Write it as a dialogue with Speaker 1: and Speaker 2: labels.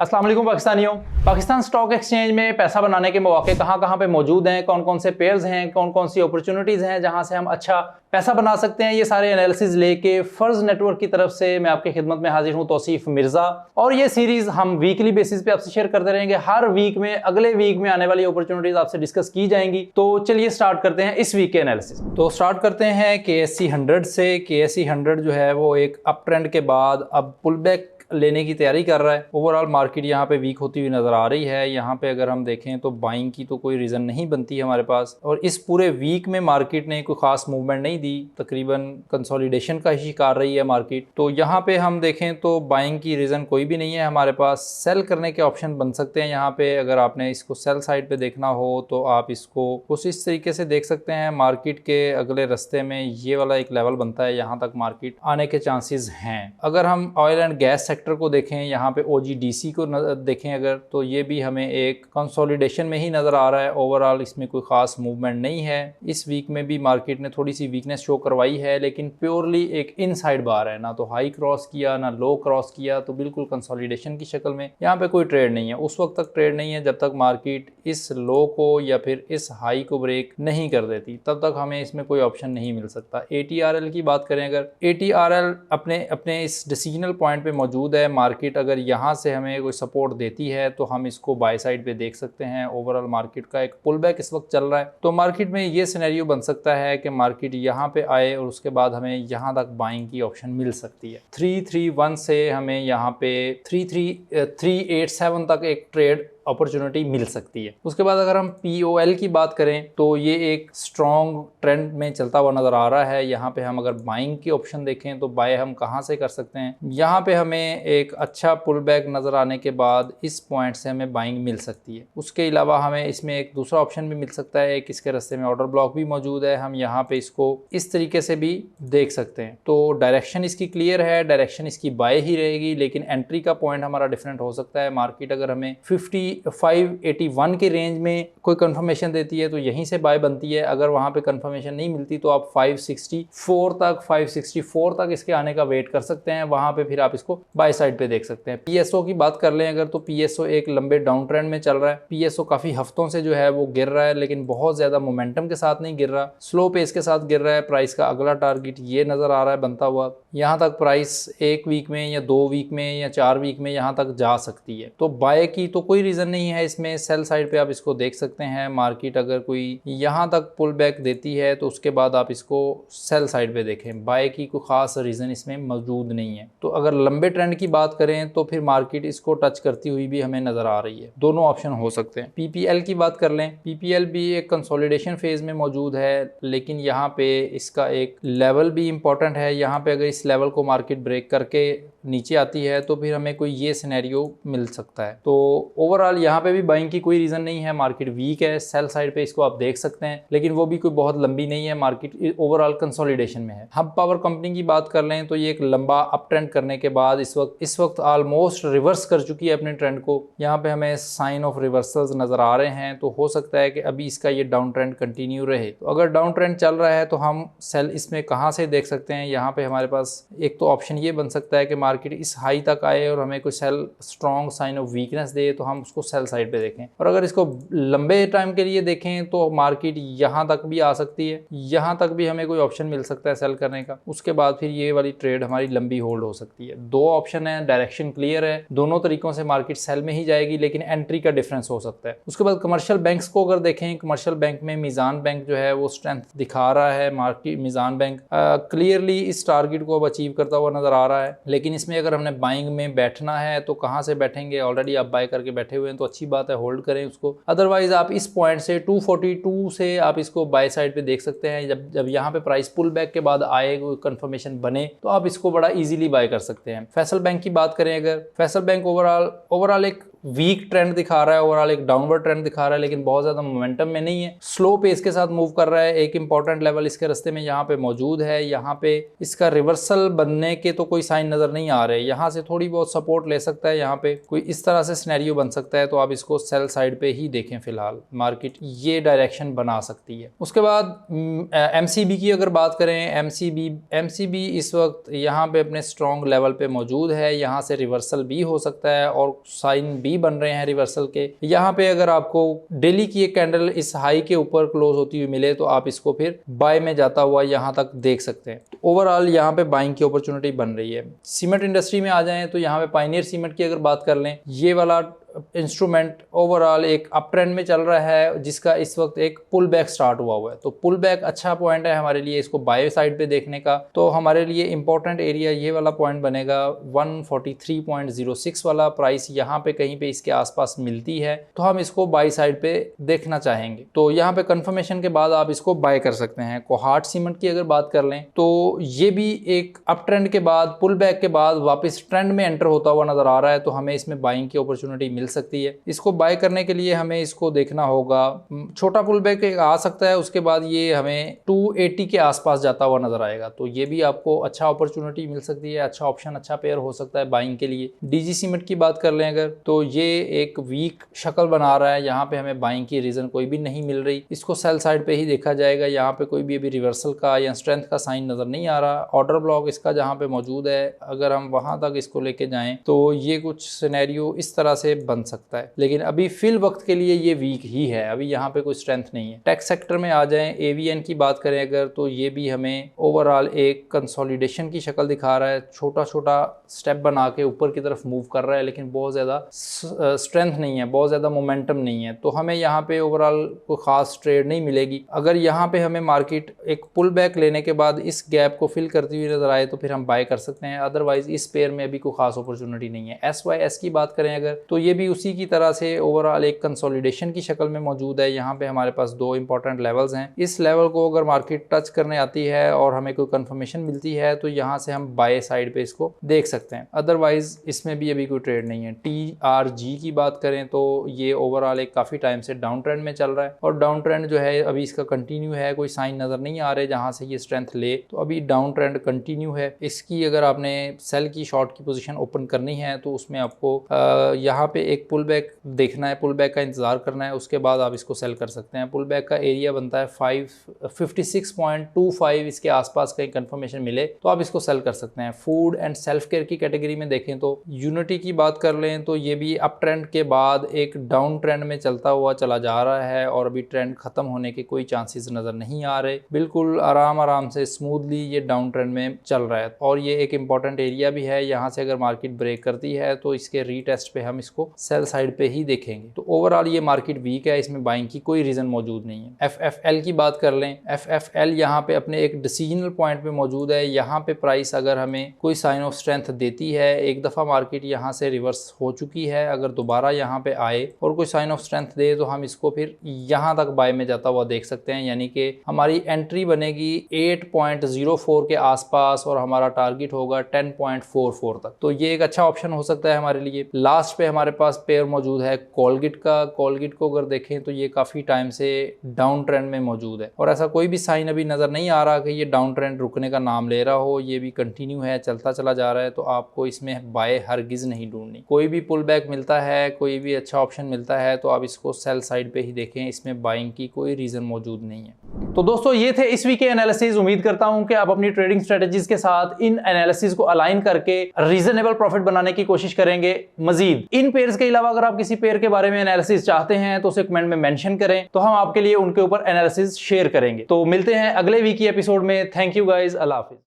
Speaker 1: अस्सलाम वालेकुम पाकिस्तानियों। पाकिस्तान स्टॉक एक्सचेंज में पैसा बनाने के मौके कहाँ कहाँ पे मौजूद हैं, कौन कौन से पेयर्स हैं, कौन कौन सी अपॉर्चुनिटीज़ हैं जहाँ से हम अच्छा पैसा बना सकते हैं, ये सारे एनालिसिस लेके फर्ज नेटवर्क की तरफ से मैं आपकी खिदमत में हाजिर हूँ, तौसीफ मिर्ज़ा। और ये सीरीज़ हम वीकली बेसिस पे आपसे शेयर करते रहेंगे। हर वीक में अगले वीक में आने वाली अपॉर्चुनिटीज़ आपसे डिस्कस की जाएंगी। तो चलिए स्टार्ट करते हैं इस वीक के एनालिसिस। तो स्टार्ट करते हैं KSE 100 से। KSE 100 जो है वो एक अप ट्रेंड के बाद अब पुल बैक लेने की तैयारी कर रहा है। ओवरऑल मार्केट यहाँ पे वीक होती हुई नज़र आ रही है। यहाँ पे अगर हम देखें तो बाइंग की तो कोई रीज़न नहीं बनती है हमारे पास, और इस पूरे वीक में मार्केट ने कोई ख़ास मूवमेंट नहीं दी, तकरीबन कंसोलिडेशन का ही शिकार रही है मार्केट। तो यहाँ पे हम देखें तो बाइंग की रीज़न कोई भी नहीं है हमारे पास। सेल करने के ऑप्शन बन सकते हैं यहाँ पे। अगर आपने इसको सेल साइड पे देखना हो तो आप इसको कुछ इस तरीके से देख सकते हैं। मार्केट के अगले रास्ते में ये वाला एक लेवल बनता है, यहाँ तक मार्केट आने के चांसेस हैं। अगर हम ऑयल एंड गैस सेक्टर को देखें, यहाँ पे OGDC को देखें अगर, तो ये भी हमें एक कंसोलिडेशन में ही नज़र आ रहा है। ओवरऑल इसमें कोई ख़ास मूवमेंट नहीं है। इस वीक में भी मार्केट ने थोड़ी सी वीकनेस शो करवाई है, लेकिन प्योरली एक इनसाइड बार है, ना तो हाई क्रॉस किया ना लो क्रॉस किया, तो बिल्कुल कंसोलिडेशन की शक्ल में यहाँ पे कोई ट्रेड नहीं है। उस वक्त तक ट्रेड नहीं है जब तक मार्केट इस लो को या फिर इस हाई को ब्रेक नहीं कर देती, तब तक हमें इसमें कोई ऑप्शन नहीं मिल सकता। ATRL की बात करें अगर, ATRL अपने इस डिसीजनल पॉइंट पे मौजूद है। मार्केट अगर यहाँ से हमें कोई सपोर्ट देती है तो हम इसको बाय साइड पे देख सकते हैं। ओवरऑल मार्केट का एक पुल बैक इस वक्त चल रहा है, तो मार्केट में ये सिनेरियो बन सकता है कि मार्केट यहाँ पे आए और उसके बाद हमें यहाँ तक बाइंग की ऑप्शन मिल सकती है। 331 से हमें यहाँ पे 387 तक एक ट्रेड अपॉर्चुनिटी मिल सकती है। उसके बाद अगर हम POL की बात करें तो ये एक स्ट्रॉन्ग ट्रेंड में चलता हुआ नज़र आ रहा है। यहाँ पे हम अगर बाइंग की ऑप्शन देखें तो बाय हम कहाँ से कर सकते हैं, यहाँ पे हमें एक अच्छा पुल बैक नज़र आने के बाद इस पॉइंट से हमें बाइंग मिल सकती है। उसके अलावा हमें इसमें एक दूसरा ऑप्शन भी मिल सकता है, एक इसके रास्ते में ऑर्डर ब्लॉक भी मौजूद है। हम यहाँ पे इसको इस तरीके से भी देख सकते हैं। तो डायरेक्शन इसकी क्लियर है, डायरेक्शन इसकी बाय ही रहेगी, लेकिन एंट्री का पॉइंट हमारा डिफरेंट हो सकता है। मार्केट अगर हमें 581 के रेंज में कोई कंफर्मेशन देती है तो यहीं से बाय बनती है। अगर वहां पे कंफर्मेशन नहीं मिलती तो आप 564 तक इसके आने का वेट कर सकते हैं। वहां पे फिर आप इसको बाय साइड पे देख सकते हैं। PSO की बात कर लें अगर, तो PSO एक लंबे डाउन ट्रेंड में चल रहा है। PSO काफी हफ्तों से जो है वो गिर रहा है, लेकिन बहुत ज्यादा मोमेंटम के साथ नहीं गिर रहा, स्लो पेस के साथ गिर रहा है। प्राइस का अगला टारगेट ये नजर आ रहा है बनता हुआ। यहाँ तक प्राइस 1 वीक में या 2 वीक में या 4 वीक में यहाँ तक जा सकती है। तो बाय की तो कोई रीजन नहीं है इसमें। सेल साइड पे आप इसको देख सकते हैं। मार्केट अगर कोई यहाँ तक पुल बैक देती है तो उसके बाद आप इसको सेल साइड पे देखें। बाय की कोई खास रीजन इसमें मौजूद नहीं है। तो अगर लंबे ट्रेंड की बात करें तो फिर मार्केट इसको टच करती हुई भी हमें नजर आ रही है। दोनों ऑप्शन हो सकते हैं। PPL की बात कर लें, PPL भी एक कंसोलिडेशन फेज में मौजूद है, लेकिन यहाँ पे इसका एक लेवल भी इंपॉर्टेंट है। यहाँ पे अगर इस लेवल को मार्केट ब्रेक करके नीचे आती है तो फिर हमें कोई ये सिनेरियो मिल सकता है। तो ओवरऑल यहाँ पे भी बाइंग की कोई रीजन नहीं है। मार्केट वीक है, सेल साइड पे इसको आप देख सकते हैं, लेकिन वो भी कोई बहुत लंबी नहीं है। मार्केट ओवरऑल कंसोलिडेशन में है। हब पावर कंपनी की बात कर लें तो ये एक लंबा अप ट्रेंड करने के बाद इस वक्त ऑलमोस्ट रिवर्स कर चुकी है अपने ट्रेंड को। यहाँ पे हमें साइन ऑफ रिवर्सल्स नजर आ रहे हैं, तो हो सकता है कि अभी इसका ये डाउन ट्रेंड कंटिन्यू रहे। तो अगर डाउन ट्रेंड चल रहा है तो हम सेल इसमें कहाँ से देख सकते हैं, यहाँ पे हमारे पास एक तो ऑप्शन ये बन सकता है कि मार्केट इस हाई तक आए और हमें कोई sell strong sign of weakness दे तो हम उसको सेल साइड पे देखें। और अगर इसको लंबे टाइम के लिए देखें तो मार्केट यहाँ तक भी आ सकती है, यहाँ तक भी हमें कोई ऑप्शन मिल सकता है सेल करने का। उसके बाद फिर ये वाली ट्रेड हमारी लंबी होल्ड हो सकती है। दो ऑप्शन है, डायरेक्शन क्लियर है, दोनों तरीकों से मार्केट सेल में ही जाएगी, लेकिन एंट्री का डिफरेंस हो सकता है। उसके बाद कमर्शियल बैंक्स को अगर देखें, कमर्शियल बैंक में मीज़ान बैंक जो है वो स्ट्रेंथ दिखा रहा है। मार्केट मीज़ान बैंक क्लियरली इस टारगेट को अब अचीव करता हुआ नजर आ रहा है, लेकिन इसमें अगर हमने बाइंग में बैठना है तो कहाँ से बैठेंगे। ऑलरेडी आप बाय करके बैठे हुए हैं तो अच्छी बात है, होल्ड करें उसको। अदरवाइज आप इस पॉइंट से 242 से आप इसको बाय साइड पे देख सकते हैं। जब यहाँ पे प्राइस पुल बैक के बाद आए, कोई कंफर्मेशन बने तो आप इसको बड़ा इजीली बाय कर सकते हैं। फैसल बैंक की बात करें अगर, फैसल बैंक ओवरऑल एक वीक ट्रेंड दिखा रहा है, ओवरऑल एक डाउनवर्ड ट्रेंड दिखा रहा है, लेकिन बहुत ज्यादा मोमेंटम में नहीं है, स्लो पेस के साथ मूव कर रहा है। एक इंपॉर्टेंट लेवल इसके रास्ते में यहाँ पे मौजूद है, यहाँ पे इसका रिवर्सल बनने के तो कोई साइन नजर नहीं आ रहे। यहाँ से थोड़ी बहुत सपोर्ट ले सकता है, यहाँ पे कोई इस तरह से सिनेरियो बन सकता है, तो आप इसको सेल साइड पे ही देखें। फिलहाल मार्केट ये डायरेक्शन बना सकती है। उसके बाद एमसीबी की अगर बात करें, एमसीबी इस वक्त यहाँ पे अपने स्ट्रॉन्ग लेवल पे मौजूद है, यहाँ से रिवर्सल भी हो सकता है और साइन भी बन रहे हैं रिवर्सल के। यहाँ पे अगर आपको डेली की एक कैंडल इस हाई के ऊपर क्लोज होती हुई मिले तो आप इसको फिर बाय में जाता हुआ यहाँ तक देख सकते हैं। तो ओवरऑल यहाँ पे बाइंग की अपॉर्चुनिटी बन रही है। सीमेंट इंडस्ट्री में आ जाएं तो यहाँ पे पायनियर सीमेंट की अगर बात कर लें, ये वाला इंस्ट्रूमेंट ओवरऑल एक अप ट्रेंड में चल रहा है, जिसका इस वक्त एक पुल बैक स्टार्ट हुआ है। तो पुल बैक अच्छा पॉइंट है हमारे लिए इसको बाय साइड पे देखने का। तो हमारे लिए इंपॉर्टेंट एरिया ये वाला पॉइंट बनेगा 143.06 वाला प्राइस, यहाँ पे कहीं पे इसके आसपास मिलती है तो हम इसको बाय साइड पे देखना चाहेंगे। तो यहाँ पे कंफर्मेशन के बाद आप इसको बाय कर सकते हैं। कोहार्ट सीमेंट की अगर बात कर लें तो ये भी एक अप ट्रेंड के बाद, पुल बैक के बाद वापस ट्रेंड में एंटर होता हुआ नजर आ रहा है, तो हमें इसमें बाइंग की अपॉर्चुनिटी मिल सकती है। इसको बाय करने के लिए हमें इसको देखना होगा, छोटा पुल बैक आ सकता है, उसके बाद ये हमें 280 के आसपास जाता हुआ नजर आएगा। तो ये भी आपको अच्छा अपॉर्चुनिटी मिल सकती है, अच्छा ऑप्शन, अच्छा पेयर हो सकता है बाइंग के लिए। डीजी सीमेंट की बात कर लें अगर, तो ये एक वीक शक्ल बना रहा है, यहाँ पे हमें बाइंग की रीजन कोई भी नहीं मिल रही, इसको सेल साइड पे ही देखा जाएगा। यहाँ पे कोई भी अभी रिवर्सल का या स्ट्रेंथ का साइन नजर नहीं आ रहा। ऑर्डर ब्लॉक इसका जहाँ पे मौजूद है, अगर हम वहां तक इसको लेके जाएं तो ये कुछ सिनेरियो इस तरह से बन सकता है, लेकिन अभी फिल वक्त के लिए ये वीक ही है, अभी यहाँ पे कोई स्ट्रेंथ नहीं है। टेक सेक्टर में आ जाएं, एवीएन की बात करें अगर, तो ये भी हमें ओवरऑल एक कंसोलिडेशन की शक्ल दिखा रहा है, छोटा छोटा स्टेप बना के ऊपर की तरफ मूव कर रहा है, लेकिन बहुत ज़्यादा स्ट्रेंथ नहीं है, बहुत ज़्यादा मोमेंटम नहीं है। तो हमें यहाँ पे ओवरऑल कोई खास ट्रेड नहीं मिलेगी। अगर यहाँ पे हमें मार्केट एक पुल बैक लेने के बाद इस गैप को फिल करती हुई नजर आए तो फिर हम बाय कर सकते हैं, अदरवाइज इस पेयर में अभी कोई खास अपॉर्चुनिटी नहीं है। SYS की बात करें अगर, तो ये भी उसी की तरह से ओवरऑल एक कंसोलिडेशन की शक्ल में मौजूद है। यहाँ पे हमारे पास दो इंपॉर्टेंट लेवल्स हैं, इस लेवल को अगर मार्केट टच करने आती है और हमें कोई कंफर्मेशन मिलती है तो यहाँ से हम बाय साइड पे इसको देख सकते हैं, अदरवाइज इसमें भी अभी कोई ट्रेड नहीं है। TRG की बात करें तो ये ओवरऑल एक काफी टाइम से डाउन ट्रेंड में चल रहा है और डाउन ट्रेंड जो है अभी इसका कंटिन्यू है, कोई साइन नजर नहीं आ रहे जहां से ये स्ट्रेंथ ले, तो अभी डाउन ट्रेंड कंटिन्यू है। इसकी अगर आपने सेल की शॉर्ट की पोजीशन ओपन करनी है तो उसमें आपको यहाँ पे एक पुल बैक देखना है, पुल बैक का इंतजार करना है, उसके बाद आप इसको सेल कर सकते हैं। पुल बैक का एरिया बनता है 56.25, इसके आसपास कहीं कंफर्मेशन मिले तो आप इसको सेल कर सकते हैं। फूड एंड सेल्फ केयर की कैटेगरी में देखें तो यूनिटी की बात कर लें तो ये भी अप ट्रेंड के बाद एक डाउन ट्रेंड में चलता हुआ चला जा रहा है और अभी ट्रेंड खत्म होने के कोई चांसेस नजर नहीं आ रहे, बिल्कुल आराम से स्मूथली ये डाउन ट्रेंड में चल रहा है और ये एक इंपॉर्टेंट एरिया भी है। यहाँ से अगर मार्केट ब्रेक करती है तो इसके रीटेस्ट पे हम इसको सेल साइड पे ही देखेंगे। तो ओवरऑल ये मार्केट वीक है, इसमें बाइंग की कोई रीजन मौजूद नहीं है। FFL की बात कर लें, FFL यहाँ पे अपने एक डिसीजनल पॉइंट पे मौजूद है। यहाँ पे प्राइस अगर हमें कोई साइन ऑफ स्ट्रेंथ देती है, एक दफा मार्केट यहाँ से रिवर्स हो चुकी है, अगर दोबारा यहाँ पे आए और कोई साइन ऑफ स्ट्रेंथ दे तो हम इसको फिर यहाँ तक बाय में जाता हुआ देख सकते हैं, यानी कि हमारी एंट्री बनेगी 8.04 के आसपास और हमारा टारगेट होगा 10.44 तक। तो ये एक अच्छा ऑप्शन हो सकता है हमारे लिए। लास्ट पे हमारे पास पेयर मौजूद है कोलगेट का। कोलगेट को अगर देखें तो ये काफी टाइम से डाउन ट्रेंड में मौजूद है और ऐसा कोई भी साइन अभी नजर नहीं आ रहा कि ये डाउन ट्रेंड रुकने का नाम ले रहा हो, ये भी कंटिन्यू है, चलता चला जा रहा है। तो आपको इसमें बाय हरगिज नहीं ढूंढनी। कोई भी पुल बैक मिलता है, कोई भी अच्छा ऑप्शन मिलता है तो आप इसको सेल साइड पे ही देखें, इसमें बाइंग की कोई रीजन मौजूद नहीं है। तो दोस्तों ये थे इस वीक के एनालिसिस। उम्मीद करता हूं कि आप अपनी ट्रेडिंग स्ट्रेटजीज के साथ इन एनालिसिस को अलाइन करके रीजनेबल प्रॉफिट बनाने की कोशिश करेंगे। मजीद इन पेयर्स के अलावा अगर आप किसी पेयर के बारे में एनालिसिस चाहते हैं तो उसे कमेंट में मेंशन करें, तो हम आपके लिए उनके ऊपर एनालिसिस शेयर करेंगे। तो मिलते हैं अगले वीक की एपिसोड में। Thank you guys, Allah Hafiz.